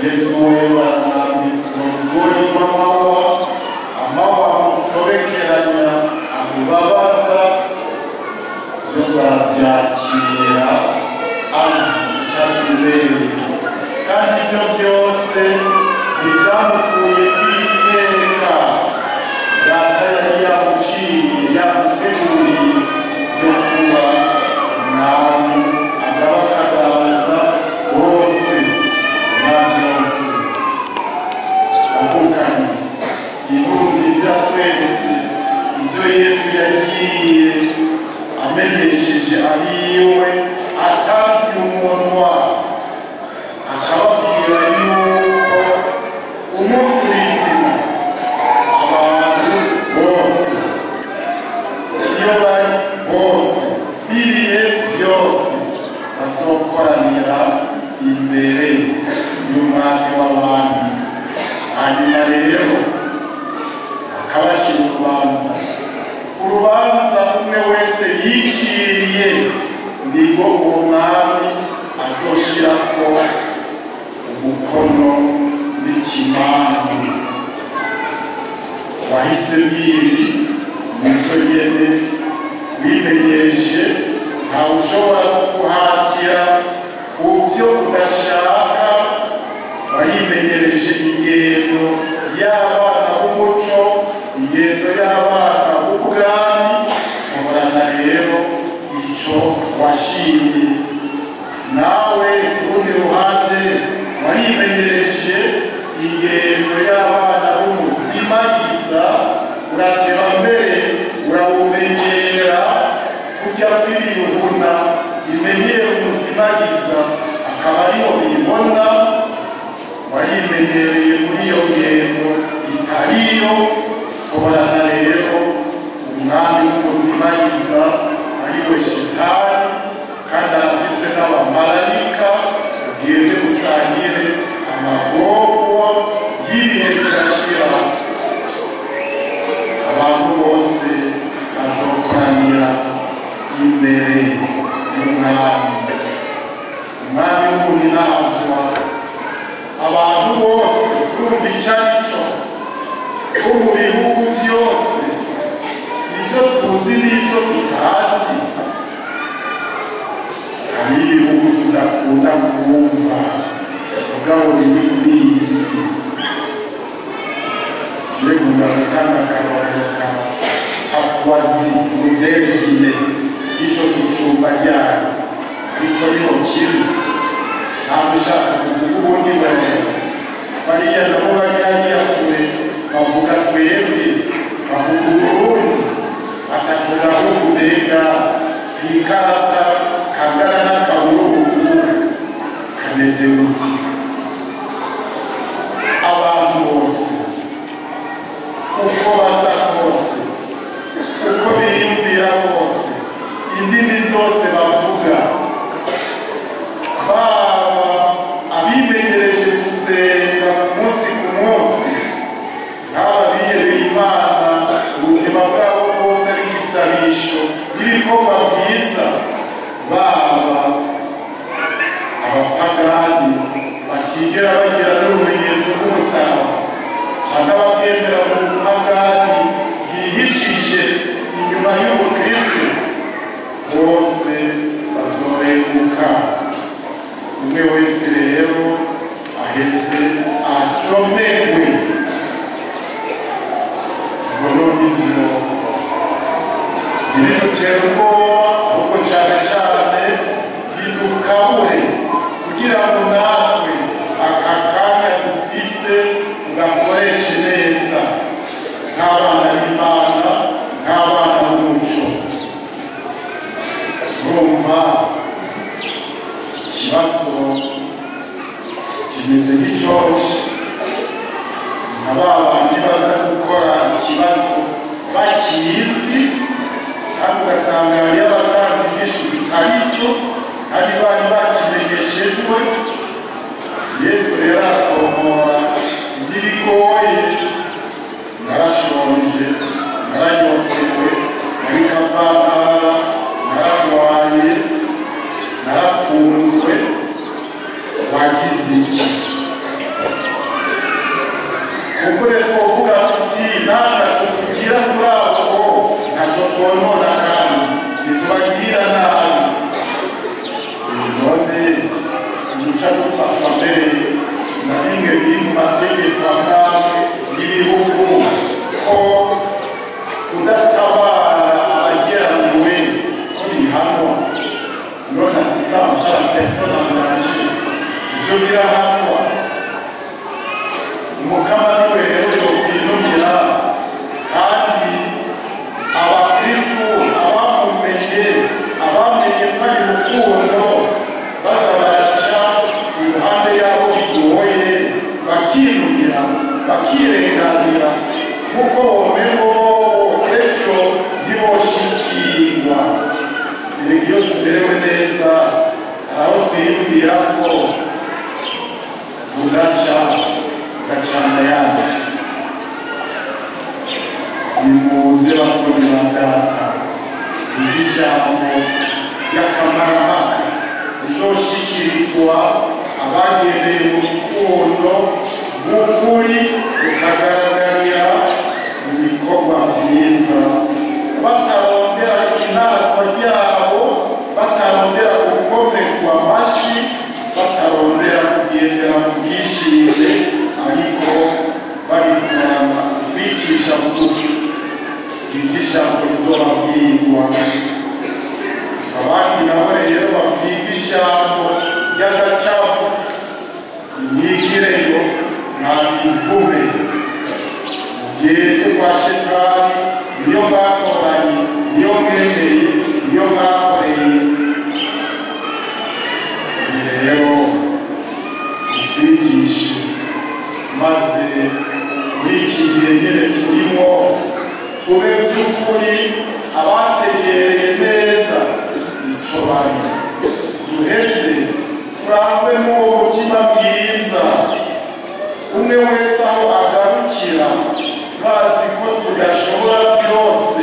Yesu wewe na migori kwa mawa amawa atobekeranya amubabaza byose arabyakira azi icyatumbereye kandi ibyo byose ntibyamukuye kwiteka data yari yamuciye yamuteguriye byo kuba umwami agabakagaza bose na byose avukanye inkuru nziza iratweretse ibyo Yesu yagiye amenyesheje ariwe atabwiye umunwa akababwira yuko umunsi w'izina abantu bose iyo bari bose b'ibihe byose bazokoranira imbere y'umwami w'abantu hanyuma rero akabacira urubanza umwe wese yiciriye nibwo uwo mwami azoshirako umukono n'ikimanyu wahise bw'ibi nicyo nyene wimenyereje ntawe ushobora kuguhatira ku byo udashaka warimenyereje ingendo y'abana b'umuco ingendo y'abana b'ubwami tuburana rero icyo washimye nawe urundi ruhande warimenyereje ingendo y'abana b'umuzimagiza urateba mbere urawumenyera kujya kw'ibiyuhuna bimenyere umuzimagiza akaba ariho bibona warimenyereye muri iyo ngendo itariyo tuburana rero umwami w'umuzimagiza ariwe shitani kandi arafise n'abamarayika ugende usangire amagorwa y'ibihe bidashira abantu bose bazokoranira imbere y'umwami umwami w'umunazwa abantu bose turumva icyo ari cyo bo mu bihugu byose icyo tuzi n'icyo tutazi hari ibihugu tudakunda kumva mugabo biri kuri iyi si yegunda gutanga akarorero ka Papouasie Nouvelle-Guinée icyo tucumba ryayo ariko niho kiri ntabwo ushaka kuvuga ubundi barera bariya nabo bari hariya kure bavuga twebwe bavuga Uburundi bakavuga aho kubega ikarata kangana n'akaburungu kameze gute abantu bose uko basa kose uko biyumvira kose indimi zose bavuga baba abimenyereje gusenga umunsi ku munsi n'aba bihebeye Imana ubuzima bwabo bwose bw'isabisho n'ibikorwa byiza baba abapagani batigera bagira n'urumenyetso rw'umusaraba cyangwa ababwemera mu bupagani bwihishije inyuma y'ubukristo bose bazorenguka umwe wese rero ahese asomerwe ngo none ibyo ntibidutera ubwoba ahubwo cyane cyane bidukabure kugira ngo natwe aka kanya dufise tugakoreshe neza nk'abana b'Imana nk'abana b'umuco urumva ikibazo kimeze nk'icyoroshe nka ba bandi baza gukora ikibazo bakizi kandi ugasanga hariyo abatazi inyishu zitari zo kandi bari bakimenyeshejwe Yesu rero aratomora ntibigoye narashonje naranyotewe nari kavantara nararwaye narapfunzwe wagize iki kuko twovuga tuti ntabwo tugira kudatabara abageramiwe ko bihanwa non assistance à la personne engagée ivyo birahanwa umukama niwe rero yokwinumira kandi abakristu abamenye ko ari urukundo bazabaraca iruhande yabo bigoye bakinumira bakirenganira kuko bomengo ejo ntiboshikirwa iyo tuberewe neza aho twiyumvira ko gacana yanyu nimuze batoni ba data ijambo ry'akamaramaka rizoshikirizwa abagendeye mu rukundo rw'ukuri rukagaragarira mu bikorwa byiza batarondera inazwa ryabo batarondera gukomerwa amashyi batarondera kugendera mu bwishime ariko babikorana kwicisha bugufi ijambo rizobabwirwa abandi nabo rero babwiga ijambo ry'agacavutu imyigireyo nta bivume mugende kwa shetani niyo mwatoranye niyo mwemeye niyo mwakoreye rero utwigishe maze muri iki gihe nyine turimo tube by'ukuri abategereye neza ico bari duheze turangwe n'uwo mutima mwiza umwe wese aho agarukira turazi ko tudashobora byose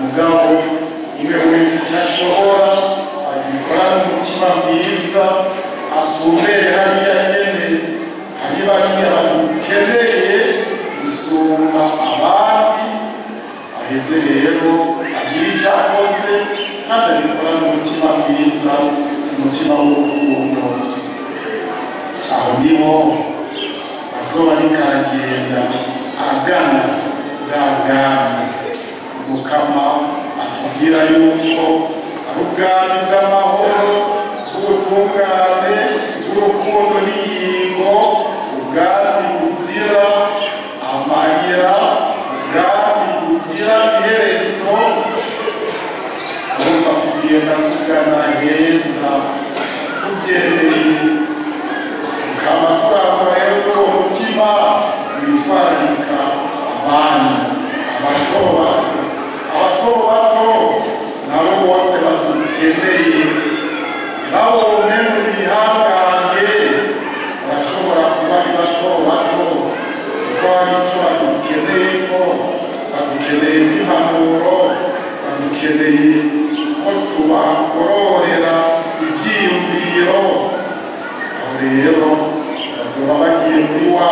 mugabo umwe wese icyo ashobora agikora n'umutima mwiza atumbere hariya nyene hari bariya badukeneye gusumba abandi aheze rero agira icyo akoze kandi abikora n'umutima mwiza umutima w'urukundo aho niho azoba ariko aragenda agana bwa bwami mukama atubwira yuko ari ubwami bw'amahoro bw'ubutungane bw'urukundo n'ingingo ubwami buzira amarira ubwami buzira iherezo urumva tugenda tugana heza tubyemeye tukaba turangwa rero n'uwo mutima witwararika abandi abato bato nabo bose badukeneye nabo bumwe ibihangange barashobora kuba ari bato kuko hari icyo badukeneye ko badukeneye nk'impanuro badukeneye ko tubagororera ibyiyumviro aho rero bazoba bagiye muri wa